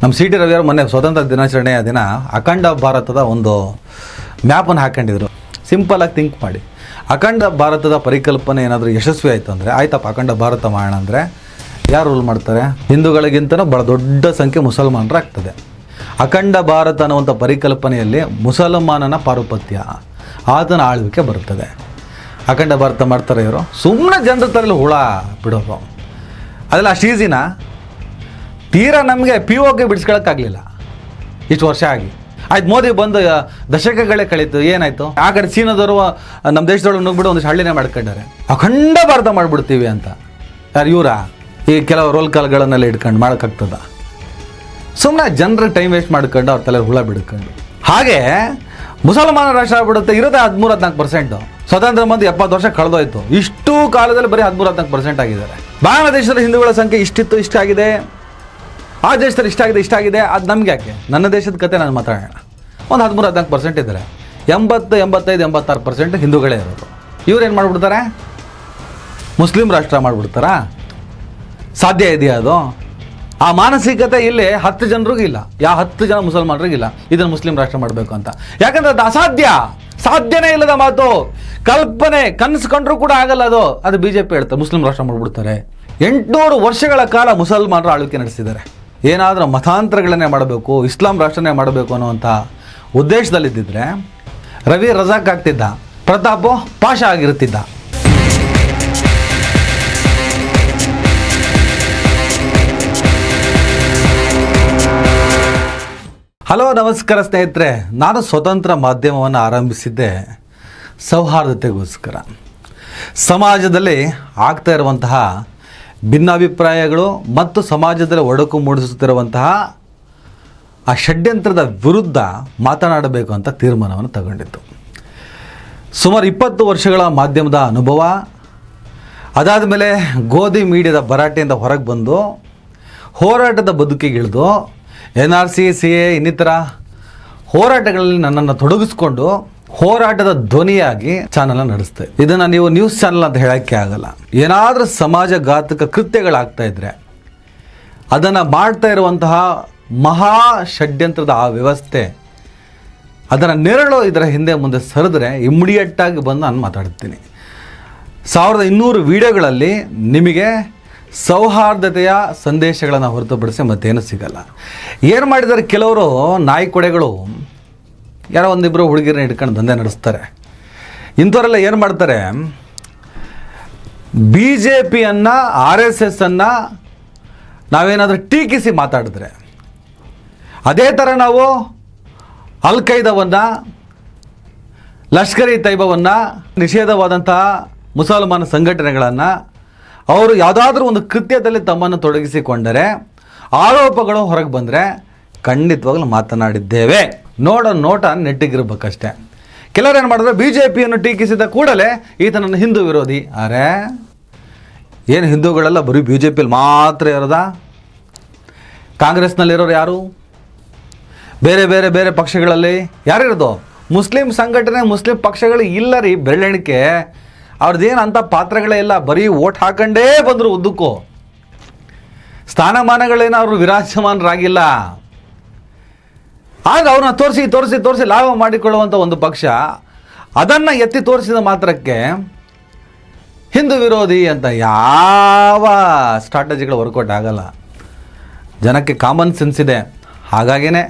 ನಮ್ಮ C T ರವಿಯವರು ಮೊನ್ನೆ ಸ್ವತಂತ್ರ ದಿನಾಚರಣೆಯ ದಿನ ಅಖಂಡ ಭಾರತದ ಒಂದು ಮ್ಯಾಪನ್ನು ಹಾಕೊಂಡಿದ್ರು. ಸಿಂಪಲಾಗಿ ಥಿಂಕ್ ಮಾಡಿ, ಅಖಂಡ ಭಾರತದ ಪರಿಕಲ್ಪನೆ ಏನಾದರೂ ಯಶಸ್ವಿ ಆಯಿತು ಅಂದರೆ, ಆಯ್ತಪ್ಪ ಅಖಂಡ ಭಾರತ ಮಾಡೋಣ ಅಂದರೆ ಯಾರು ರೂಲ್ ಮಾಡ್ತಾರೆ? ಹಿಂದೂಗಳಿಗಿಂತನೂ ಭಾಳ ದೊಡ್ಡ ಸಂಖ್ಯೆ ಮುಸಲ್ಮಾನರು ಆಗ್ತದೆ. ಅಖಂಡ ಭಾರತ ಅನ್ನುವಂಥ ಪರಿಕಲ್ಪನೆಯಲ್ಲಿ ಮುಸಲ್ಮಾನನ ಪಾರುಪತ್ಯ, ಆತನ ಆಳ್ವಿಕೆ ಬರುತ್ತದೆ. ಅಖಂಡ ಭಾರತ ಮಾಡ್ತಾರೆ ಇವರು, ಸುಮ್ಮನೆ ಜನರ ತಲೆಯಲ್ಲಿ ಹುಳ ಬಿಡೋದು ಅದೆಲ್ಲ ಅಷ್ಟು ಈಸಿನ. ತೀರಾ ನಮಗೆ ಪಿ ಓಗೆ ಬಿಡಿಸ್ಕೊಳಕ್ಕಾಗಲಿಲ್ಲ ಇಷ್ಟು ವರ್ಷ ಆಗಿ. ಆಯ್ತು, ಮೋದಿ ಬಂದು ದಶಕಗಳೇ ಕಳೀತು, ಏನಾಯಿತು? ಆ ಕಡೆ ಚೀನಾದವರು ನಮ್ಮ ದೇಶದೊಳಗೆ ನುಗ್ಬಿಟ್ಟು ಒಂದಿಷ್ಟು ಹಳ್ಳಿನೇ ಮಾಡ್ಕೊಂಡಾರೆ, ಅಖಂಡ ಭಾರತ ಮಾಡಿಬಿಡ್ತೀವಿ ಅಂತ. ಯಾರು ಇವರ ಈ ಕೆಲವು ರೋಲ್ ಕಾಲ್ಗಳನ್ನೆಲ್ಲ ಇಟ್ಕೊಂಡು ಮಾಡೋಕ್ಕಾಗ್ತದ? ಸುಮ್ಮನೆ ಜನರ ಟೈಮ್ ವೇಸ್ಟ್ ಮಾಡ್ಕೊಂಡು ಅವ್ರ ತಲೆ ಹುಳ ಬಿಡ್ಕೊಂಡು. ಹಾಗೆ ಮುಸಲ್ಮಾನ ರಾಷ್ಟ್ರ ಆಗ್ಬಿಡುತ್ತೆ, ಇರೋದೇ 13-14%. ಸ್ವತಂತ್ರ ಬಂದು 70 ವರ್ಷ ಕಳೆದೋಯ್ತು. ಇಷ್ಟು ಕಾಲದಲ್ಲಿ ಬರೀ 13-14% ಆಗಿದ್ದಾರೆ. ಬಾಂಗ್ಲಾದೇಶದ ಹಿಂದೂಗಳ ಸಂಖ್ಯೆ ಇಷ್ಟಿತ್ತು, ಇಷ್ಟಾಗಿದೆ. ಆ ದೇಶದಲ್ಲಿ ಇಷ್ಟಾಗಿದೆ. ಅದು ನಮ್ಗೆ ಯಾಕೆ? ನನ್ನ ದೇಶದ ಕತೆ ನಾನು ಮಾತಾಡೋಣ. ಒಂದು 13-14% ಇದ್ದಾರೆ. 80-85-86% ಹಿಂದೂಗಳೇ ಇರೋದು. ಇವ್ರೇನು ಮಾಡಿಬಿಡ್ತಾರೆ? ಮುಸ್ಲಿಂ ರಾಷ್ಟ್ರ ಮಾಡಿಬಿಡ್ತಾರಾ? ಸಾಧ್ಯ ಇದೆಯಾ ಅದು? ಆ ಮಾನಸಿಕತೆ ಇಲ್ಲಿ 10 ಜನರಿಗಿಲ್ಲ, 10 ಜನ ಮುಸಲ್ಮಾನರಿಗಿಲ್ಲ ಇದನ್ನು ಮುಸ್ಲಿಂ ರಾಷ್ಟ್ರ ಮಾಡಬೇಕು ಅಂತ. ಯಾಕಂದ್ರೆ ಅದು ಅಸಾಧ್ಯ, ಸಾಧ್ಯನೇ ಇಲ್ಲದ ಮಾತು, ಕಲ್ಪನೆ, ಕನಸ್ಕೊಂಡ್ರೂ ಕೂಡ ಆಗಲ್ಲ ಅದು BJP ಹೇಳ್ತಾರೆ ಮುಸ್ಲಿಂ ರಾಷ್ಟ್ರ ಮಾಡಿಬಿಡ್ತಾರೆ. 800 ವರ್ಷಗಳ ಕಾಲ ಮುಸಲ್ಮಾನರು ಆಳ್ವಿಕೆ ನಡೆಸಿದ್ದಾರೆ. ಏನಾದರೂ ಮತಾಂತರಗಳನ್ನೇ ಮಾಡಬೇಕು, ಇಸ್ಲಾಂ ರಾಷ್ಟ್ರನೇ ಮಾಡಬೇಕು ಅನ್ನುವಂಥ ಉದ್ದೇಶದಲ್ಲಿದ್ದಿದ್ರೆ ರವಿ ರಜಾಕ್ ಆಗ್ತಿದ್ದ, ಪ್ರತಾಪು ಪಾಷಾ ಆಗಿರುತ್ತಿದ್ದ. ಹಲೋ, ನಮಸ್ಕಾರ ಸ್ನೇಹಿತರೆ. ನಾನು ಸ್ವತಂತ್ರ ಮಾಧ್ಯಮವನ್ನು ಆರಂಭಿಸಿದ್ದೆ ಸೌಹಾರ್ದತೆಗೋಸ್ಕರ. ಸಮಾಜದಲ್ಲಿ ಆಗ್ತಾ ಇರುವಂತಹ ಭಿನ್ನಾಭಿಪ್ರಾಯಗಳು ಮತ್ತು ಸಮಾಜದಲ್ಲಿ ಒಡಕು ಮೂಡಿಸುತ್ತಿರುವಂತಹ ಆ ಷಡ್ಯಂತ್ರದ ವಿರುದ್ಧ ಮಾತನಾಡಬೇಕು ಅಂತ ತೀರ್ಮಾನವನ್ನು ತಗೊಂಡಿತ್ತು. ಸುಮಾರು 20 ವರ್ಷಗಳ ಮಾಧ್ಯಮದ ಅನುಭವ, ಅದಾದ ಮೇಲೆ ಗೋಧಿ ಮೀಡಿಯಾದ ಭರಾಟೆಯಿಂದ ಹೊರಗೆ ಬಂದು ಹೋರಾಟದ ಬದುಕಿಗಿಳಿದು NRC, CA ಇನ್ನಿತರ ಹೋರಾಟಗಳಲ್ಲಿ ನನ್ನನ್ನು ತೊಡಗಿಸ್ಕೊಂಡು ಹೋರಾಟದ ಧ್ವನಿಯಾಗಿ ಚಾನಲ್ನ ನಡೆಸ್ತೆ. ಇದನ್ನು ನೀವು ನ್ಯೂಸ್ ಚಾನಲ್ ಅಂತ ಹೇಳೋಕ್ಕೆ ಆಗಲ್ಲ. ಏನಾದರೂ ಸಮಾಜಘಾತಕ ಕೃತ್ಯಗಳಾಗ್ತಾ ಇದ್ದರೆ ಅದನ್ನು ಮಾಡ್ತಾ ಇರುವಂತಹ ಮಹಾ ಷಡ್ಯಂತ್ರದ ಆ ವ್ಯವಸ್ಥೆ, ಅದನ್ನು ನೆರಳು ಇದರ ಹಿಂದೆ ಮುಂದೆ ಸರಿದ್ರೆ ಇಮ್ಮಿಡಿಯೇಟಾಗಿ ಬಂದು ನಾನು ಮಾತಾಡ್ತೀನಿ. 1200 ವಿಡಿಯೋಗಳಲ್ಲಿ ನಿಮಗೆ ಸೌಹಾರ್ದತೆಯ ಸಂದೇಶಗಳನ್ನು ಹೊರತುಪಡಿಸಿ ಮತ್ತೇನು ಸಿಗಲ್ಲ. ಏನು ಮಾಡಿದ್ದಾರೆ ಕೆಲವರು ನಾಯಿ ಕೊಡೆಗಳು, ಯಾರೋ ಒಂದಿಬ್ಬರು ಹುಡುಗಿರನ್ನ ಹಿಡ್ಕೊಂಡು ದಂಧೆ ನಡೆಸ್ತಾರೆ. ಇಂಥವರೆಲ್ಲ ಏನು ಮಾಡ್ತಾರೆ, BJPಯನ್ನು RSSನ್ನು ನಾವೇನಾದರೂ ಟೀಕಿಸಿ ಮಾತಾಡಿದ್ರೆ, ಅದೇ ಥರ ನಾವು ಅಲ್ ಖೈದಾವನ್ನು, ಲಷ್ಕರ್ ಇ ತೈಬಾವನ್ನು, ನಿಷೇಧವಾದಂತಹ ಮುಸಲ್ಮಾನ ಸಂಘಟನೆಗಳನ್ನು ಅವರು ಯಾವುದಾದ್ರೂ ಒಂದು ಕೃತ್ಯದಲ್ಲಿ ತಮ್ಮನ್ನು ತೊಡಗಿಸಿಕೊಂಡರೆ, ಆರೋಪಗಳು ಹೊರಗೆ ಬಂದರೆ ಖಂಡಿತವಾಗ್ಲೂ ಮಾತನಾಡಿದ್ದೇವೆ. ನೋಟ ನೆಟ್ಟಿಗಿರ್ಬೇಕಷ್ಟೆ. ಕೆಲವರು ಏನು ಮಾಡಿದ್ರೆ, BJPಯನ್ನು ಟೀಕಿಸಿದ ಕೂಡಲೇ ಈತನನ್ನು ಹಿಂದೂ ವಿರೋಧಿ. ಅರೆ, ಏನು ಹಿಂದೂಗಳೆಲ್ಲ ಬರೀ BJPಯಲ್ಲಿ ಮಾತ್ರ ಇರೋದಾ? ಕಾಂಗ್ರೆಸ್ನಲ್ಲಿರೋರು ಯಾರು? ಬೇರೆ ಬೇರೆ ಬೇರೆ ಪಕ್ಷಗಳಲ್ಲಿ ಯಾರಿರೋದು? ಮುಸ್ಲಿಂ ಸಂಘಟನೆ, ಮುಸ್ಲಿಂ ಪಕ್ಷಗಳು ಇಲ್ಲ ರೀ, ಬೆರಳೆಣಿಕೆ. ಅವ್ರದ್ದೇನು ಅಂಥ ಪಾತ್ರಗಳೇ ಇಲ್ಲ, ಬರೀ ಓಟ್ ಹಾಕೊಂಡೇ ಬಂದರು ಉದ್ದಕ್ಕೂ. ಸ್ಥಾನಮಾನಗಳೇನೋ ಅವರು ವಿರಾಜಮಾನರಾಗಿಲ್ಲ. ಆಗ ಅವ್ರನ್ನ ತೋರಿಸಿ ಲಾಭ ಮಾಡಿಕೊಳ್ಳುವಂಥ ಒಂದು ಪಕ್ಷ ಅದನ್ನು ಎತ್ತಿ ತೋರಿಸಿದ ಮಾತ್ರಕ್ಕೆ ಹಿಂದೂ ವಿರೋಧಿ ಅಂತ ಯಾವ ಸ್ಟ್ರಾಟಜಿಗಳು ವರ್ಕೌಟ್ ಆಗಲ್ಲ. ಜನಕ್ಕೆ ಕಾಮನ್ ಸೆನ್ಸ್ ಇದೆ. ಹಾಗಾಗಿಯೇ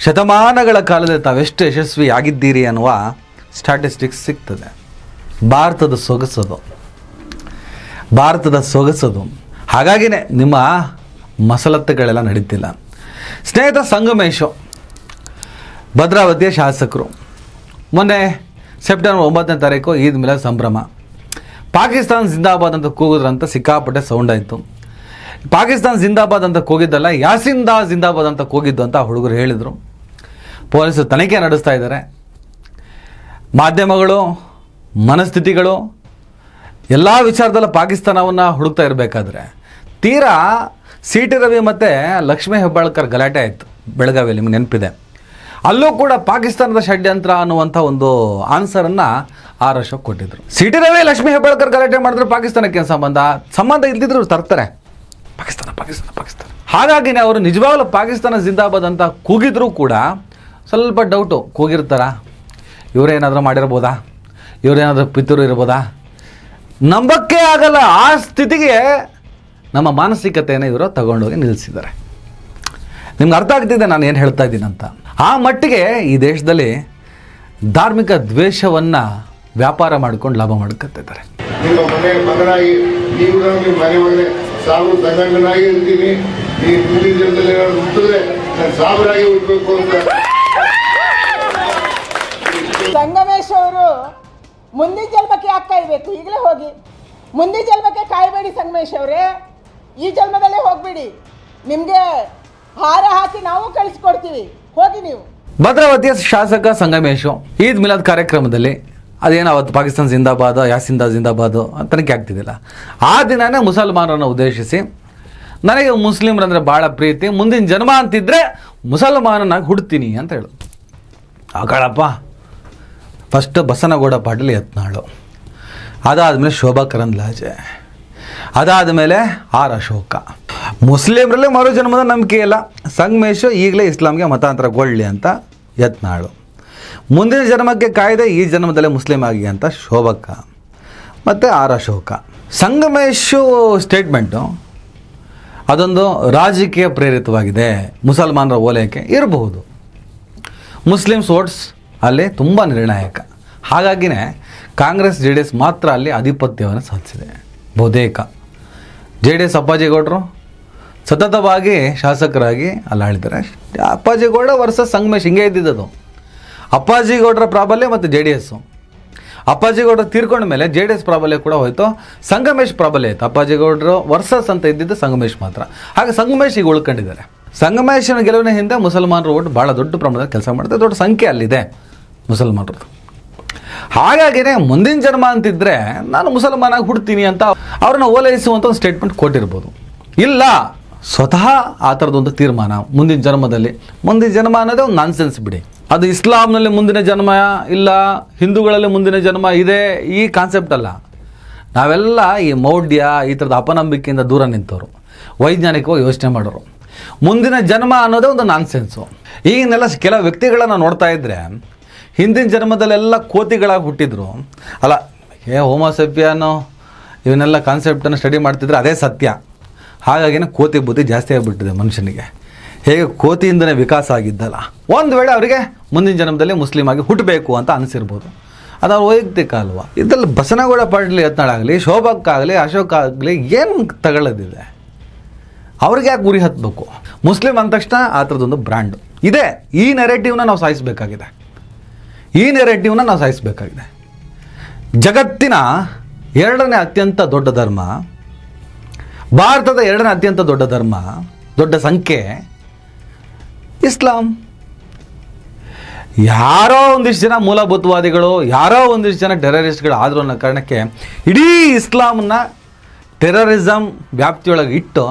ಶತಮಾನಗಳ ಕಾಲದಲ್ಲಿ ತಾವೆಷ್ಟು ಯಶಸ್ವಿ ಆಗಿದ್ದೀರಿ ಅನ್ನುವ ಸ್ಟ್ಯಾಟಿಸ್ಟಿಕ್ಸ್ ಸಿಗ್ತದೆ. ಭಾರತದ ಸೊಗಸದು. ಹಾಗಾಗಿನೇ ನಿಮ್ಮ ಮಸಲತ್ತುಗಳೆಲ್ಲ ನಡೀತಿಲ್ಲ. ಸ್ನೇಹಿತ ಸಂಗಮೇಶು, ಭದ್ರಾವತಿಯ ಶಾಸಕರು, ಮೊನ್ನೆ ಸೆಪ್ಟೆಂಬರ್ 9ನೇ ತಾರೀಕು ಈದ್ ಮಿಲಾದ್ ಸಂಭ್ರಮ. ಪಾಕಿಸ್ತಾನ ಜಿಂದಾಬಾದ್ ಅಂತ ಕೂಗಿದ್ರಂತ ಸಿಕ್ಕಾಪಟ್ಟೆ ಸೌಂಡ್ ಆಯಿತು. ಪಾಕಿಸ್ತಾನ ಜಿಂದಾಬಾದ್ ಅಂತ ಕೂಗಿದ್ದಲ್ಲ, ಯಾಸಿನ್ ಜಿಂದಾಬಾದ್ ಅಂತ ಕೂಗಿದ್ದು ಅಂತ ಹುಡುಗರು ಹೇಳಿದರು. ಪೊಲೀಸರು ತನಿಖೆ ನಡೆಸ್ತಾ ಇದ್ದಾರೆ. ಮಾಧ್ಯಮಗಳು, ಮನಸ್ಥಿತಿಗಳು ಎಲ್ಲ ವಿಚಾರದಲ್ಲೂ ಪಾಕಿಸ್ತಾನವನ್ನು ಹುಡುಕ್ತಾ ಇರಬೇಕಾದ್ರೆ ತೀರಾ ಸಿ ಟಿ ರವಿ ಮತ್ತು ಲಕ್ಷ್ಮೀ ಹೆಬ್ಬಾಳ್ಕರ್ ಗಲಾಟೆ ಆಯಿತು ಬೆಳಗಾವಿಯಲ್ಲಿ, ನಿಮ್ಗೆ ನೆನಪಿದೆ. ಅಲ್ಲೂ ಕೂಡ ಪಾಕಿಸ್ತಾನದ ಷಡ್ಯಂತ್ರ ಅನ್ನುವಂಥ ಒಂದು ಆನ್ಸರನ್ನು ಆರ್ ಅಶೋಕ್ ಕೊಟ್ಟಿದ್ರು. ಸಿ ಟಿ ರವಿ ಲಕ್ಷ್ಮೀ ಹೆಬ್ಬಾಳ್ಕರ್ ಗಲಾಟೆ ಮಾಡಿದ್ರೆ ಪಾಕಿಸ್ತಾನಕ್ಕೆ ಸಂಬಂಧ ಇಲ್ದಿದ್ರು ತರ್ತಾರೆ. ಪಾಕಿಸ್ತಾನ ಹಾಗಾಗಿನೇ ಅವರು ನಿಜವಾಗ್ಲೂ ಪಾಕಿಸ್ತಾನ ಜಿಂದಾಬಾದ್ ಅಂತ ಕೂಗಿದ್ರೂ ಕೂಡ ಸ್ವಲ್ಪ ಡೌಟು, ಕೂಗಿರ್ತಾರ, ಇವರೇನಾದರೂ ಮಾಡಿರ್ಬೋದಾ, ಇವರೇನಾದರೂ ಪಿತೂರು ಇರ್ಬೋದಾ, ನಂಬಕ್ಕೆ ಆಗಲ್ಲ. ಆ ಸ್ಥಿತಿಗೆ ನಮ್ಮ ಮಾನಸಿಕತೆಯನ್ನು ಇವರು ತಗೊಂಡೋಗಿ ನಿಲ್ಲಿಸಿದ್ದಾರೆ. ನಿಮ್ಗೆ ಅರ್ಥ ಆಗ್ತಿದೆ ನಾನು ಏನು ಹೇಳ್ತಾ ಇದ್ದೀನಿ ಅಂತ. ಆ ಮಟ್ಟಿಗೆ ಈ ದೇಶದಲ್ಲಿ ಧಾರ್ಮಿಕ ದ್ವೇಷವನ್ನು ವ್ಯಾಪಾರ ಮಾಡ್ಕೊಂಡು ಲಾಭ ಮಾಡ್ಕೊತಿದ್ದಾರೆ. ನಿಮ್ಮ ಮನೆ ಮಗನಾಗಿ ನೀವು ನಿಮ್ಮ ಮನೆ ಮಗನೇ ಸಾವು ಸಂಗಣ್ಣನಾಗಿ ಇರ್ತೀನಿ. ಈ ಮುಂದಿನ ಜನದಲ್ಲಿ ಏನಾದ್ರು ಹುಟ್ಟಿದ್ರೆ ನಾನು ಸಾವಿರಾಗಿ ಹುಟ್ಟಬೇಕು ಅಂತ. ಸಂಗಮೇಶ್ ಅವರು ಮುಂದಿನ ಜನ್ಮಕ್ಕೆ ಯಾಕೆ ಕಾಯ್ಬೇಕು? ಈಗಲೇ ಹೋಗಿ. ಮುಂದಿನ ಜನ್ಮಕ್ಕೆ ಕಾಯಬೇಡಿ ಸಂಗಮೇಶ್ ಅವರೇ, ಈ ಜನ್ಮದಲ್ಲೇ ಹೋಗ್ಬಿಡಿ. ನಿಮಗೆ ಹಾರ ಹಾಕಿ ನಾವು ಕಳಿಸ್ಕೊಡ್ತೀವಿ, ಹೋಗಿ ನೀವು. ಭದ್ರಾವತಿಯ ಶಾಸಕ ಸಂಗಮೇಶು ಈದ್ ಮಿಲಾದ್ ಕಾರ್ಯಕ್ರಮದಲ್ಲಿ ಅದೇನೋ ಅವತ್ತು ಪಾಕಿಸ್ತಾನ ಜಿಂದಾಬಾದ್, ಯಾಸಿಂದ ಜಿಂದಾಬಾದ್ ತನಿಖೆ ಆಗ್ತಿದ್ದಿಲ್ಲ. ಆ ದಿನನೇ ಮುಸಲ್ಮಾನರನ್ನು ಉದ್ದೇಶಿಸಿ ನನಗೆ ಮುಸ್ಲಿಮ್ರಂದ್ರೆ ಭಾಳ ಪ್ರೀತಿ, ಮುಂದಿನ ಜನ್ಮ ಅಂತಿದ್ರೆ ಮುಸಲ್ಮಾನನಾಗಿ ಹುಡ್ತೀನಿ ಅಂತ ಹೇಳು. ಆಗಳಪ್ಪ ಫಸ್ಟ್ ಬಸನಗೌಡ ಪಾಟೀಲ್ ಯತ್ನಾಳು, ಅದಾದಮೇಲೆ ಶೋಭಾ ಕರಂದ್ಲಾಜೆ, ಅದಾದಮೇಲೆ ಆರ್ ಅಶೋಕ. ಮುಸ್ಲಿಮರಲ್ಲಿ ಮರು ಜನ್ಮದ ನಂಬಿಕೆ ಇಲ್ಲ, ಸಂಗಮೇಶು ಈಗಲೇ ಇಸ್ಲಾಂಗೆ ಮತಾಂತರಗೊಳ್ಳಿ ಅಂತ ಯತ್ನಾಳು, ಮುಂದಿನ ಜನ್ಮಕ್ಕೆ ಕಾಯ್ದೆ ಈ ಜನ್ಮದಲ್ಲೇ ಮುಸ್ಲಿಂ ಆಗಿ ಅಂತ ಶೋಭಕ್ಕ ಮತ್ತು ಆರ್ ಅಶೋಕ. ಸಂಗಮೇಶು ಸ್ಟೇಟ್ಮೆಂಟು ಅದೊಂದು ರಾಜಕೀಯ ಪ್ರೇರಿತವಾಗಿದೆ, ಮುಸಲ್ಮಾನರ ಓಲೈಕೆ ಇರಬಹುದು. ಮುಸ್ಲಿಮ್ಸ್ ವೋಟ್ಸ್ ಅಲ್ಲಿ ತುಂಬ ನಿರ್ಣಾಯಕ. ಹಾಗಾಗಿನೇ ಕಾಂಗ್ರೆಸ್ ಜೆ ಡಿ ಎಸ್ ಮಾತ್ರ ಅಲ್ಲಿ ಆಧಿಪತ್ಯವನ್ನು ಸಾಧಿಸಿದೆ. ಬಹುತೇಕ ಜೆ ಡಿ ಎಸ್ ಅಪ್ಪಾಜಿಗೌಡರು ಸತತವಾಗಿ ಶಾಸಕರಾಗಿ ಅಲ್ಲಾಳಿದ್ದಾರೆ. ಅಪ್ಪಾಜಿಗೌಡ ವರ್ಸಸ್ ಸಂಗಮೇಶ್ ಹಿಂಗೆ ಇದ್ದಿದ್ದದು. ಅಪ್ಪಾಜಿಗೌಡರ ಪ್ರಾಬಲ್ಯ ಮತ್ತು ಜೆ ಡಿ ಎಸ್ಸು. ಅಪ್ಪಾಜಿಗೌಡರು ತೀರ್ಕೊಂಡ ಮೇಲೆ ಜೆ ಡಿ ಎಸ್ ಪ್ರಾಬಲ್ಯ ಕೂಡ ಹೋಯಿತು, ಸಂಗಮೇಶ್ ಪ್ರಾಬಲ್ಯ ಆಯಿತು. ಅಪ್ಪಾಜಿಗೌಡರು ವರ್ಸಸ್ ಅಂತ ಇದ್ದಿದ್ದು ಸಂಗಮೇಶ್ ಮಾತ್ರ. ಹಾಗೆ ಸಂಗಮೇಶ್ ಈಗ ಉಳ್ಕೊಂಡಿದ್ದಾರೆ. ಸಂಗಮೇಶನ ಗೆಲುವಿನ ಹಿಂದೆ ಮುಸಲ್ಮಾನರು ಓಟ್ ಭಾಳ ದೊಡ್ಡ ಪ್ರಮಾಣದಲ್ಲಿ ಕೆಲಸ ಮಾಡ್ತಾರೆ, ದೊಡ್ಡ ಸಂಖ್ಯೆ ಅಲ್ಲಿದೆ ಮುಸಲ್ಮಾನರದ್ದು. ಹಾಗಾಗಿನೇ ಮುಂದಿನ ಜನ್ಮ ಅಂತಿದ್ರೆ ನಾನು ಮುಸಲ್ಮಾನಾಗಿ ಹುಡ್ತೀನಿ ಅಂತ ಅವ್ರನ್ನ ಓಲೈಸುವಂಥ ಒಂದು ಸ್ಟೇಟ್ಮೆಂಟ್ ಕೊಟ್ಟಿರ್ಬೋದು. ಇಲ್ಲ, ಸ್ವತಃ ಆ ಥರದೊಂದು ತೀರ್ಮಾನ ಮುಂದಿನ ಜನ್ಮದಲ್ಲಿ. ಮುಂದಿನ ಜನ್ಮ ಅನ್ನೋದೇ ಒಂದು ನಾನ್ಸೆನ್ಸ್ ಬಿಡಿ. ಅದು ಇಸ್ಲಾಂನಲ್ಲಿ ಮುಂದಿನ ಜನ್ಮ ಇಲ್ಲ, ಹಿಂದೂಗಳಲ್ಲಿ ಮುಂದಿನ ಜನ್ಮ ಇದೆ, ಈ ಕಾನ್ಸೆಪ್ಟ್ ಅಲ್ಲ. ನಾವೆಲ್ಲ ಈ ಮೌಢ್ಯ ಈ ಥರದ ಅಪನಂಬಿಕೆಯಿಂದ ದೂರ ನಿಂತವರು, ವೈಜ್ಞಾನಿಕವಾಗಿ ಯೋಚನೆ ಮಾಡೋರು. ಮುಂದಿನ ಜನ್ಮ ಅನ್ನೋದೇ ಒಂದು ನಾನ್ಸೆನ್ಸು. ಈಗಿನೆಲ್ಲ ಕೆಲವು ವ್ಯಕ್ತಿಗಳನ್ನು ನೋಡ್ತಾ ಇದ್ದರೆ ಹಿಂದಿನ ಜನ್ಮದಲ್ಲೆಲ್ಲ ಕೋತಿಗಳಾಗಿ ಹುಟ್ಟಿದ್ರು ಅಲ್ಲ, ಹೋಮೋಸೆಪಿಯಾನೋ ಇವನ್ನೆಲ್ಲ ಕಾನ್ಸೆಪ್ಟನ್ನು ಸ್ಟಡಿ ಮಾಡ್ತಿದ್ರೆ ಅದೇ ಸತ್ಯ. ಹಾಗಾಗಿನೇ ಕೋತಿ ಬುದ್ಧಿ ಜಾಸ್ತಿ ಆಗಿಬಿಟ್ಟಿದೆ ಮನುಷ್ಯನಿಗೆ. ಹೇಗೆ ಕೋತಿಯಿಂದನೇ ವಿಕಾಸ ಆಗಿದ್ದಲ್ಲ, ಒಂದು ವೇಳೆ ಅವರಿಗೆ ಮುಂದಿನ ಜನ್ಮದಲ್ಲಿ ಮುಸ್ಲಿಮ್ ಆಗಿ ಹುಟ್ಟಬೇಕು ಅಂತ ಅನಿಸಿರ್ಬೋದು. ಅದು ಅವ್ರ ವೈಯಕ್ತಿಕ ಅಲ್ವಾ. ಇದರಲ್ಲಿ ಬಸನಗೌಡ ಪಾಟೀಲ್ ಯತ್ನಾಳಾಗಲಿ, ಶೋಭಕ್ಕಾಗಲಿ, ಅಶೋಕ್ ಆಗಲಿ ಏನು ತಗೊಳ್ಳೋದಿದೆ? ಅವ್ರಿಗೆ ಯಾಕೆ ಗುರಿ ಹತ್ತಬೇಕು? ಮುಸ್ಲಿಂ ಅಂದ ತಕ್ಷಣ ಆ ಥರದೊಂದು ಬ್ರ್ಯಾಂಡ್ ಇದೆ. ಈ ನೆರೆಟಿವ್ನ ನಾವು ಸಾಯಿಸಬೇಕಾಗಿದೆ. ಜಗತ್ತಿನ ಎರಡನೇ ಅತ್ಯಂತ ದೊಡ್ಡ ಧರ್ಮ, ಭಾರತದ ಎರಡನೇ ಅತ್ಯಂತ ದೊಡ್ಡ ಧರ್ಮ, ದೊಡ್ಡ ಸಂಖ್ಯೆ ಇಸ್ಲಾಂ. ಯಾರೋ ಒಂದಿಷ್ಟು ಜನ ಮೂಲಭೂತವಾದಿಗಳು, ಯಾರೋ ಒಂದಿಷ್ಟು ಜನ ಟೆರರಿಸ್ಟ್ಗಳು ಆದರೂ ಅನ್ನೋ ಕಾರಣಕ್ಕೆ ಇಡೀ ಇಸ್ಲಾಮನ್ನ ಟೆರರಿಸಮ್ ವ್ಯಾಪ್ತಿಯೊಳಗೆ ಇಟ್ಟು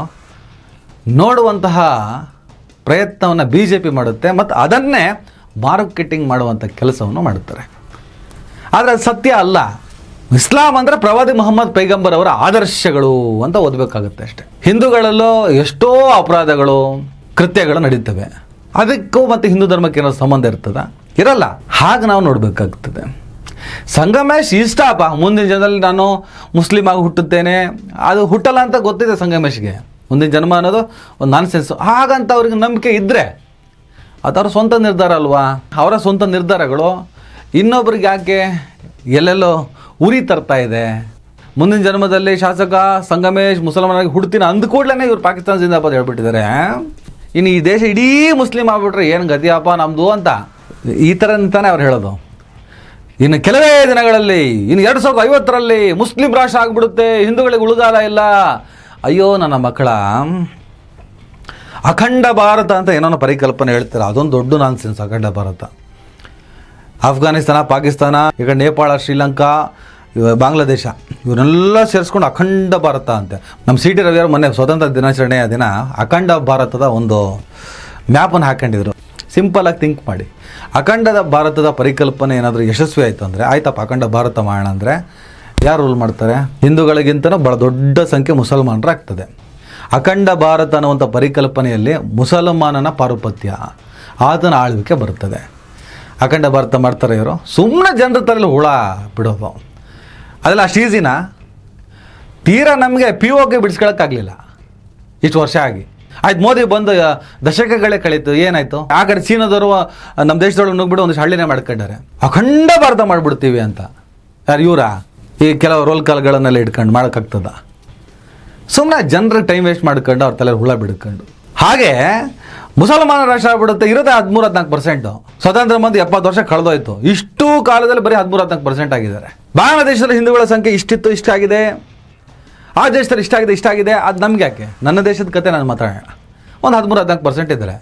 ನೋಡುವಂತಹ ಪ್ರಯತ್ನವನ್ನು ಬಿ ಜೆ ಪಿ ಮಾಡುತ್ತೆ ಮತ್ತು ಅದನ್ನೇ ಮಾರ್ಕೆಟಿಂಗ್ ಮಾಡುವಂಥ ಕೆಲಸವನ್ನು ಮಾಡುತ್ತಾರೆ. ಆದರೆ ಅದು ಸತ್ಯ ಅಲ್ಲ. ಇಸ್ಲಾಂ ಅಂದರೆ ಪ್ರವಾದಿ ಮೊಹಮ್ಮದ್ ಪೈಗಂಬರ್ ಅವರ ಆದರ್ಶಗಳು ಅಂತ ಓದಬೇಕಾಗುತ್ತೆ ಅಷ್ಟೆ. ಹಿಂದೂಗಳಲ್ಲೂ ಎಷ್ಟೋ ಅಪರಾಧಗಳು, ಕೃತ್ಯಗಳು ನಡೀತವೆ. ಅದಕ್ಕೂ ಮತ್ತು ಹಿಂದೂ ಧರ್ಮಕ್ಕೆ ಏನೋ ಸಂಬಂಧ ಇರ್ತದ? ಇರಲ್ಲ. ಹಾಗೆ ನಾವು ನೋಡಬೇಕಾಗ್ತದೆ. ಸಂಗಮೇಶ್ ಇಷ್ಟಪ್ಪ, ಮುಂದಿನ ಜನ್ಮದಲ್ಲಿ ನಾನು ಮುಸ್ಲಿಮ್ ಆಗಿ ಹುಟ್ಟುತ್ತೇನೆ, ಅದು ಹುಟ್ಟಲ್ಲ ಅಂತ ಗೊತ್ತಿದೆ ಸಂಗಮೇಶ್ಗೆ. ಮುಂದಿನ ಜನ್ಮ ಅನ್ನೋದು ಒಂದು ನಾನ್ಸೆನ್ಸು. ಹಾಗಂತ ಅವ್ರಿಗೆ ನಂಬಿಕೆ ಇದ್ದರೆ ಅದು ಅವ್ರ ಸ್ವಂತ ನಿರ್ಧಾರ ಅಲ್ವಾ. ಅವರ ಸ್ವಂತ ನಿರ್ಧಾರಗಳು ಇನ್ನೊಬ್ರಿಗೆ ಯಾಕೆ ಎಲ್ಲೆಲ್ಲೋ ಉರಿ ತರ್ತಾ ಇದೆ? ಮುಂದಿನ ಜನ್ಮದಲ್ಲಿ ಶಾಸಕ ಸಂಗಮೇಶ್ ಮುಸಲ್ಮಾನಾಗಿ ಹುಡ್ತೀನಿ ಅಂದ ಕೂಡಲೇ ಇವ್ರು ಪಾಕಿಸ್ತಾನ ಜಿಂದಾಬಾದ್ ಹೇಳ್ಬಿಟ್ಟಿದ್ದಾರೆ. ಇನ್ನು ಈ ದೇಶ ಇಡೀ ಮುಸ್ಲಿಂ ಆಗ್ಬಿಟ್ರೆ ಏನು ಗತಿಯಪ್ಪ ನಮ್ಮದು ಅಂತ ಈ ಥರ ಅಂತಾನೆ ಅವ್ರು ಹೇಳೋದು. ಇನ್ನು ಕೆಲವೇ ದಿನಗಳಲ್ಲಿ, ಇನ್ನು 2050ರಲ್ಲಿ ಮುಸ್ಲಿಂ ರಾಷ್ಟ್ರ ಆಗಿಬಿಡುತ್ತೆ, ಹಿಂದೂಗಳಿಗೆ ಉಳಿಗಾಲ ಇಲ್ಲ. ಅಯ್ಯೋ ನನ್ನ ಮಕ್ಕಳ, ಅಖಂಡ ಭಾರತ ಅಂತ ಏನೋ ಪರಿಕಲ್ಪನೆ ಹೇಳ್ತಾರೆ, ಅದೊಂದು ದೊಡ್ಡ ನಾನ್ಸೆನ್ಸ್. ಅಖಂಡ ಭಾರತ ಅಫ್ಘಾನಿಸ್ತಾನ, ಪಾಕಿಸ್ತಾನ, ಈಗ ನೇಪಾಳ, ಶ್ರೀಲಂಕಾ, ಬಾಂಗ್ಲಾದೇಶ ಇವನ್ನೆಲ್ಲ ಸೇರಿಸ್ಕೊಂಡು ಅಖಂಡ ಭಾರತ ಅಂತೆ. ನಮ್ಮ ಸಿ ಟಿ ರವಿಯವರು ಮೊನ್ನೆ ಸ್ವತಂತ್ರ ದಿನಾಚರಣೆಯ ದಿನ ಅಖಂಡ ಭಾರತದ ಒಂದು ಮ್ಯಾಪನ್ನು ಹಾಕ್ಕೊಂಡಿದ್ರು. ಸಿಂಪಲಾಗಿ ಥಿಂಕ್ ಮಾಡಿ, ಅಖಂಡದ ಭಾರತದ ಪರಿಕಲ್ಪನೆ ಏನಾದರೂ ಯಶಸ್ವಿ ಆಯಿತು ಅಂದರೆ, ಆಯ್ತಪ್ಪ ಅಖಂಡ ಭಾರತ ಮಾಡೋಣ ಅಂದರೆ ಯಾರು ರೂಲ್ ಮಾಡ್ತಾರೆ? ಹಿಂದೂಗಳಿಗಿಂತನೂ ಭಾಳ ದೊಡ್ಡ ಸಂಖ್ಯೆ ಮುಸಲ್ಮಾನರು ಆಗ್ತದೆ. ಅಖಂಡ ಭಾರತ ಅನ್ನುವಂಥ ಪರಿಕಲ್ಪನೆಯಲ್ಲಿ ಮುಸಲ್ಮಾನನ ಪಾರುಪತ್ಯ, ಆತನ ಆಳ್ವಿಕೆ ಬರುತ್ತದೆ. ಅಖಂಡ ಭಾರತ ಮಾಡ್ತಾರೆ ಇವರು, ಸುಮ್ಮನೆ ಜನರ ತಲೆಯಲ್ಲಿ ಹುಳ ಬಿಡೋದು ಅದೆಲ್ಲ ಅಷ್ಟು ಈಸಿನ. ತೀರಾ ನಮಗೆ POK ಬಿಡಿಸ್ಕೊಳಕ್ಕಾಗಲಿಲ್ಲ ಇಷ್ಟು ವರ್ಷ ಆಗಿ. ಆಯ್ತು, ಮೋದಿ ಬಂದು ದಶಕಗಳೇ ಕಳೀತು, ಏನಾಯಿತು? ಆ ಕಡೆ ಚೀನಾದವರು ನಮ್ಮ ದೇಶದೊಳಗೆ ನುಗ್ಬಿಟ್ಟು ಒಂದಿಷ್ಟು ಹಳ್ಳಿನೇ ಮಾಡ್ಕೊಂಡಾರೆ. ಅಖಂಡ ಭಾರತ ಮಾಡಿಬಿಡ್ತೀವಿ ಅಂತ. ಯಾರು ಇವರ ಈ ಕೆಲವು ರೋಲ್ ಕಾಲ್ಗಳನ್ನೆಲ್ಲ ಇಟ್ಕೊಂಡು ಮಾಡೋಕ್ಕಾಗ್ತದ? ಸುಮ್ಮನೆ ಜನರಿಗೆ ಟೈಮ್ ವೇಸ್ಟ್ ಮಾಡ್ಕೊಂಡು ಅವ್ರ ತಲೆ ಹುಳ ಬಿಡ್ಕೊಂಡು. ಹಾಗೆ ಮುಸಲ್ಮಾನ ರಾಷ್ಟ್ರ ಆಗ್ಬಿಡುತ್ತೆ, ಇರೋದೇ 13-14%. ಸ್ವತಂತ್ರ ಬಂದು 70 ವರ್ಷ ಕಳೆದೋಯ್ತು. ಇಷ್ಟು ಕಾಲದಲ್ಲಿ ಬರೀ 13-14% ಆಗಿದ್ದಾರೆ. ಬಾಂಗ್ಲಾದೇಶದಲ್ಲಿ ಹಿಂದೂಗಳ ಸಂಖ್ಯೆ ಇಷ್ಟಿತ್ತು, ಇಷ್ಟಾಗಿದೆ. ಆ ದೇಶದಲ್ಲಿ ಇಷ್ಟಾಗಿದೆ. ಅದು ನಮ್ಗೆ ಯಾಕೆ? ನನ್ನ ದೇಶದ ಕತೆ ನಾನು ಮಾತಾಡೋಣ. ಒಂದು 13-14% ಇದ್ದಾರೆ.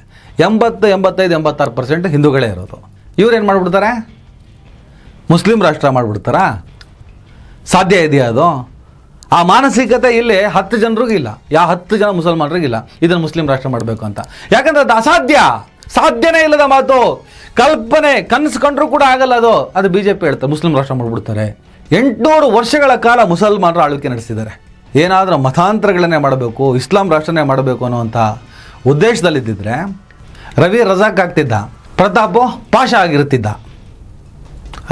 80-85-86% ಹಿಂದೂಗಳೇ ಇರೋದು. ಇವ್ರೇನು ಮಾಡಿಬಿಡ್ತಾರೆ? ಮುಸ್ಲಿಂ ರಾಷ್ಟ್ರ ಮಾಡಿಬಿಡ್ತಾರಾ? ಸಾಧ್ಯ ಇದೆಯಾ ಅದು? ಆ ಮಾನಸಿಕತೆ ಇಲ್ಲಿ 10 ಜನರಿಗಿಲ್ಲ, 10 ಜನ ಮುಸಲ್ಮಾನರಿಗಿಲ್ಲ ಇದನ್ನು ಮುಸ್ಲಿಂ ರಾಷ್ಟ್ರ ಮಾಡಬೇಕು ಅಂತ. ಯಾಕಂದ್ರೆ ಅದು ಅಸಾಧ್ಯ, ಸಾಧ್ಯನೇ ಇಲ್ಲದ ಮಾತು, ಕಲ್ಪನೆ, ಕನಸು ಕಂಡ್ರೂ ಕೂಡ ಆಗಲ್ಲ ಅದು. BJP ಹೇಳ್ತಾರೆ ಮುಸ್ಲಿಂ ರಾಷ್ಟ್ರ ಮಾಡಿಬಿಡ್ತಾರೆ. 800 ವರ್ಷಗಳ ಕಾಲ ಮುಸಲ್ಮಾನರು ಆಳ್ವಿಕೆ ನಡೆಸಿದ್ದಾರೆ. ಏನಾದರೂ ಮತಾಂತರಗಳನ್ನೇ ಮಾಡಬೇಕು, ಇಸ್ಲಾಂ ರಾಷ್ಟ್ರನೇ ಮಾಡಬೇಕು ಅನ್ನುವಂಥ ಉದ್ದೇಶದಲ್ಲಿದ್ದಿದ್ರೆ ರವಿ ರಜಾಕ್ ಆಗ್ತಿದ್ದ, ಪ್ರತಾಪು ಪಾಷಾ ಆಗಿರ್ತಿದ್ದ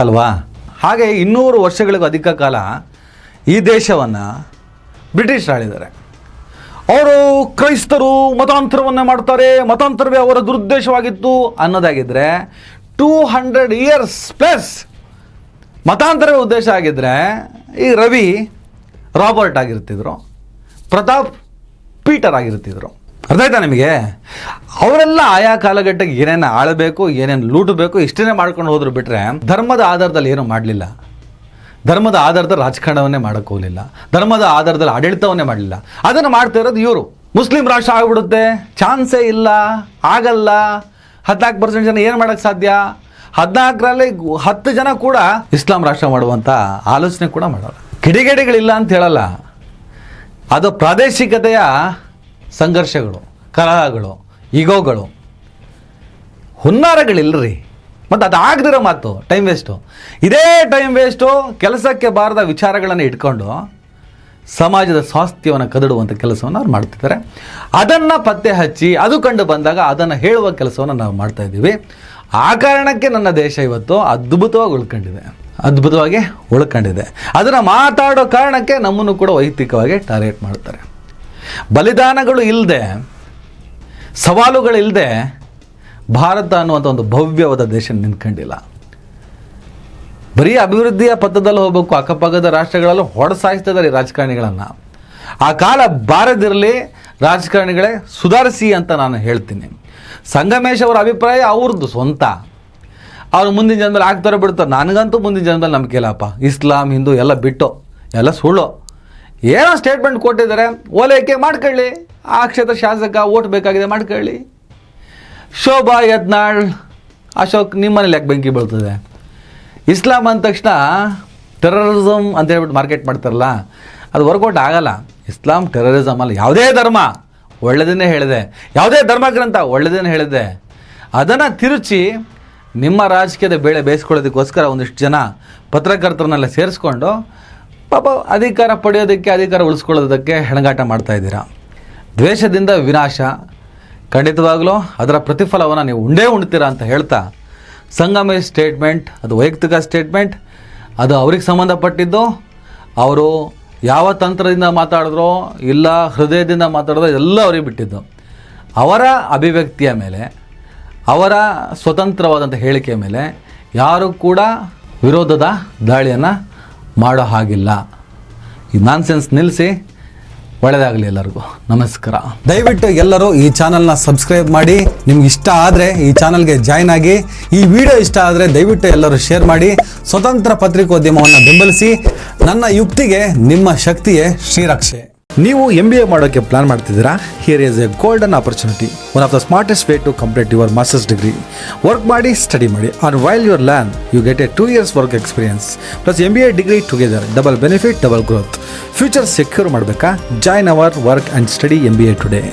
ಅಲ್ವಾ? ಹಾಗೆ 200 ವರ್ಷಗಳಿಗೂ ಅಧಿಕ ಕಾಲ ಈ ದೇಶವನ್ನು ಬ್ರಿಟಿಷ್ ಆಳಿದ್ದಾರೆ. ಅವರು ಕ್ರೈಸ್ತರು ಮತಾಂತರವನ್ನೇ ಮಾಡ್ತಾರೆ, ಮತಾಂತರವೇ ಅವರ ದುರುದ್ದೇಶವಾಗಿತ್ತು ಅನ್ನೋದಾಗಿದ್ದರೆ 200 years ಪ್ಲಸ್ ಮತಾಂತರವೇ ಉದ್ದೇಶ ಆಗಿದ್ದರೆ ಈ ರವಿ ರಾಬರ್ಟ್ ಆಗಿರ್ತಿದ್ರು, ಪ್ರತಾಪ್ ಪೀಟರ್ ಆಗಿರ್ತಿದ್ರು. ಅರ್ಥ ಆಯ್ತಾ ನಿಮಗೆ? ಅವರೆಲ್ಲ ಆಯಾ ಕಾಲಘಟ್ಟಕ್ಕೆ ಏನೇನು ಆಳಬೇಕು, ಏನೇನು ಲೂಟಬೇಕು ಇಷ್ಟೇ ಮಾಡ್ಕೊಂಡು ಹೋದ್ರು ಬಿಟ್ಟರೆ ಧರ್ಮದ ಆಧಾರದಲ್ಲಿ ಏನೂ ಮಾಡಲಿಲ್ಲ. ಧರ್ಮದ ಆಧಾರದಲ್ಲಿ ರಾಜಕಾರಣವನ್ನೇ ಮಾಡೋಕ್ಕೆ ಹೋಗಲಿಲ್ಲ, ಧರ್ಮದ ಆಧಾರದಲ್ಲಿ ಆಡಳಿತವನ್ನೇ ಮಾಡಲಿಲ್ಲ. ಅದನ್ನು ಮಾಡ್ತಾ ಇರೋದು ಇವರು. ಮುಸ್ಲಿಂ ರಾಷ್ಟ್ರ ಆಗಿಬಿಡುತ್ತೆ, ಚಾನ್ಸೇ ಇಲ್ಲ, ಆಗಲ್ಲ. 14% ಜನ ಏನು ಮಾಡೋಕ್ಕೆ ಸಾಧ್ಯ? 14ರಲ್ಲಿ 10 ಜನ ಕೂಡ ಇಸ್ಲಾಂ ರಾಷ್ಟ್ರ ಮಾಡುವಂಥ ಆಲೋಚನೆ ಕೂಡ ಮಾಡೋಲ್ಲ. ಕಿಡಿಗೇಡಿಗಳಿಲ್ಲ ಅಂತ ಹೇಳಲ್ಲ, ಅದು ಪ್ರಾದೇಶಿಕತೆಯ ಸಂಘರ್ಷಗಳು, ಕಲಹಗಳು, ಈಗೋಗಳು, ಹುನ್ನಾರಗಳಿಲ್ಲರಿ. ಮತ್ತು ಅದು ಆಗದಿರೋ ಮಾತು ಟೈಮ್ ವೇಸ್ಟು. ಇದೇ ಟೈಮ್ ವೇಸ್ಟು ಕೆಲಸಕ್ಕೆ ಬಾರದ ವಿಚಾರಗಳನ್ನು ಇಟ್ಕೊಂಡು ಸಮಾಜದ ಸ್ವಾಸ್ಥ್ಯವನ್ನು ಕದಡುವಂಥ ಕೆಲಸವನ್ನು ಅವ್ರು ಮಾಡ್ತಿದ್ದಾರೆ. ಅದನ್ನು ಪತ್ತೆ ಹಚ್ಚಿ ಅದು ಕಂಡು ಬಂದಾಗ ಅದನ್ನು ಹೇಳುವ ಕೆಲಸವನ್ನು ನಾವು ಮಾಡ್ತಾಯಿದ್ದೀವಿ. ಆ ಕಾರಣಕ್ಕೆ ನನ್ನ ದೇಶ ಇವತ್ತು ಅದ್ಭುತವಾಗಿ ಉಳ್ಕೊಂಡಿದೆ. ಅದನ್ನು ಮಾತಾಡೋ ಕಾರಣಕ್ಕೆ ನಮ್ಮನ್ನು ಕೂಡ ವೈಯಕ್ತಿಕವಾಗಿ ಟಾರ್ಗೆಟ್ ಮಾಡ್ತಾರೆ. ಬಲಿದಾನಗಳು ಇಲ್ಲದೆ, ಸವಾಲುಗಳಿಲ್ಲದೆ ಭಾರತ ಅನ್ನುವಂಥ ಒಂದು ಭವ್ಯವಾದ ದೇಶ ನಿಂತ್ಕೊಂಡಿಲ್ಲ. ಬರೀ ಅಭಿವೃದ್ಧಿಯ ಪಥದಲ್ಲಿ ಹೋಗಬೇಕು, ಅಕ್ಕಪಕ್ಕದ ರಾಷ್ಟ್ರಗಳಲ್ಲೂ ಹೊಡೆಸಾಯಿಸ್ತಿದ್ದಾರೆ ಈ ರಾಜಕಾರಣಿಗಳನ್ನು. ಆ ಕಾಲ ಬಾರದಿರಲಿ, ರಾಜಕಾರಣಿಗಳೇ ಸುಧಾರಿಸಿ ಅಂತ ನಾನು ಹೇಳ್ತೀನಿ. ಸಂಗಮೇಶ್ ಅವರ ಅಭಿಪ್ರಾಯ ಅವ್ರದ್ದು ಸ್ವಂತ, ಅವ್ರು ಮುಂದಿನ ಜನ್ಮದಲ್ಲಿ ಆಗ್ತಾರೆ ಬಿಡ್ತಾರೆ. ನನಗಂತೂ ಮುಂದಿನ ಜನ್ಮದಲ್ಲಿ ನಂಬಿಕೆ ಇಲ್ಲಪ್ಪ. ಇಸ್ಲಾಂ ಹಿಂದೂ ಎಲ್ಲ ಬಿಟ್ಟು ಎಲ್ಲ ಸುಳ್ಳು. ಏನೋ ಸ್ಟೇಟ್ಮೆಂಟ್ ಕೊಟ್ಟಿದ್ದಾರೆ, ಓಲೈಕೆ ಮಾಡ್ಕೊಳ್ಳಿ. ಆ ಕ್ಷೇತ್ರ ಶಾಸಕ ಓಟ್ ಬೇಕಾಗಿದೆ, ಮಾಡ್ಕೊಳ್ಳಿ. ಶೋಭಾ ಯತ್ನಾಳ್, ಅಶೋಕ್, ನಿಮ್ಮನೇಲಿ ಯಾಕೆ ಬೆಂಕಿ ಬೀಳ್ತದೆ? ಇಸ್ಲಾಂ ಅಂದ ತಕ್ಷಣ ಟೆರರಿಸಮ್ ಅಂತ ಹೇಳ್ಬಿಟ್ಟು ಮಾರ್ಕೆಟ್ ಮಾಡ್ತಾರಲ್ಲ, ಅದು ವರ್ಕೌಟ್ ಆಗಲ್ಲ. ಇಸ್ಲಾಂ ಟೆರರಿಸಮ್ ಅಲ್ಲ. ಯಾವುದೇ ಧರ್ಮ ಒಳ್ಳೆಯದನ್ನೇ ಹೇಳಿದೆ, ಯಾವುದೇ ಧರ್ಮ ಗ್ರಂಥ ಒಳ್ಳೆಯದನ್ನೇ ಹೇಳಿದೆ. ಅದನ್ನು ತಿರುಚಿ ನಿಮ್ಮ ರಾಜಕೀಯದ ಬೇಳೆ ಬೇಯಿಸ್ಕೊಳ್ಳೋದಕ್ಕೋಸ್ಕರ ಒಂದಿಷ್ಟು ಜನ ಪತ್ರಕರ್ತರನ್ನೆಲ್ಲ ಸೇರಿಸ್ಕೊಂಡು ಪಾಪ ಅಧಿಕಾರ ಪಡೆಯೋದಕ್ಕೆ, ಅಧಿಕಾರ ಉಳಿಸ್ಕೊಳ್ಳೋದಕ್ಕೆ ಹೆಣಗಾಟ ಮಾಡ್ತಾಯಿದ್ದೀರಾ. ದ್ವೇಷದಿಂದ ವಿನಾಶ. ಖಂಡಿತವಾಗಲೂ ಅದರ ಪ್ರತಿಫಲವನ್ನು ನೀವು ಉಣ್ತೀರಾ ಅಂತ ಹೇಳ್ತಾ, ಸಂಗಮೇಶ್ ಸ್ಟೇಟ್ಮೆಂಟ್ ಅದು ವೈಯಕ್ತಿಕ ಸ್ಟೇಟ್ಮೆಂಟ್, ಅದು ಅವ್ರಿಗೆ ಸಂಬಂಧಪಟ್ಟಿದ್ದು. ಅವರು ಯಾವ ತಂತ್ರದಿಂದ ಮಾತಾಡಿದ್ರೋ ಇಲ್ಲ ಹೃದಯದಿಂದ ಮಾತಾಡಿದ್ರೋ ಎಲ್ಲ ಅವ್ರಿಗೆ ಬಿಟ್ಟಿದ್ದು. ಅವರ ಅಭಿವ್ಯಕ್ತಿಯ ಮೇಲೆ, ಅವರ ಸ್ವತಂತ್ರವಾದಂಥ ಹೇಳಿಕೆಯ ಮೇಲೆ ಯಾರೂ ಕೂಡ ವಿರೋಧದ ದಾಳಿಯನ್ನು ಮಾಡೋ ಹಾಗಿಲ್ಲ. ಈ ನಾನ್ಸೆನ್ಸ್ ನಿಲ್ಲಿಸಿ. ಒಳ್ಳೆಯದಾಗಲಿ ಎಲ್ಲರಿಗೂ. ನಮಸ್ಕಾರ. ದಯವಿಟ್ಟು ಎಲ್ಲರೂ ಈ ಚಾನಲ್ನ ಸಬ್ಸ್ಕ್ರೈಬ್ ಮಾಡಿ. ನಿಮ್ಗೆ ಇಷ್ಟ ಆದರೆ ಈ ಚಾನಲ್ಗೆ ಜಾಯ್ನ್ ಆಗಿ. ಈ ವಿಡಿಯೋ ಇಷ್ಟ ಆದರೆ ದಯವಿಟ್ಟು ಎಲ್ಲರೂ ಶೇರ್ ಮಾಡಿ. ಸ್ವತಂತ್ರ ಪತ್ರಿಕೋದ್ಯಮವನ್ನು ಬೆಂಬಲಿಸಿ. ನನ್ನ ಯುಕ್ತಿಗೆ ನಿಮ್ಮ ಶಕ್ತಿಯೇ ಶ್ರೀರಕ್ಷೆ. ನೀವು MBA ಮಾಡೋಕ್ಕೆ ಪ್ಲಾನ್ ಮಾಡ್ತಿದ್ದೀರಾ? Here is a golden opportunity. One of the smartest way to complete your masters degree. Work ಮಾಡಿ, ಸ್ಟಡಿ ಮಾಡಿ. Earn while your learn you get a 2 years work experience plus MBA degree together. Double benefit, double growth. Future secure ಮಾಡಬೇಕಾ? Join our work and study MBA today.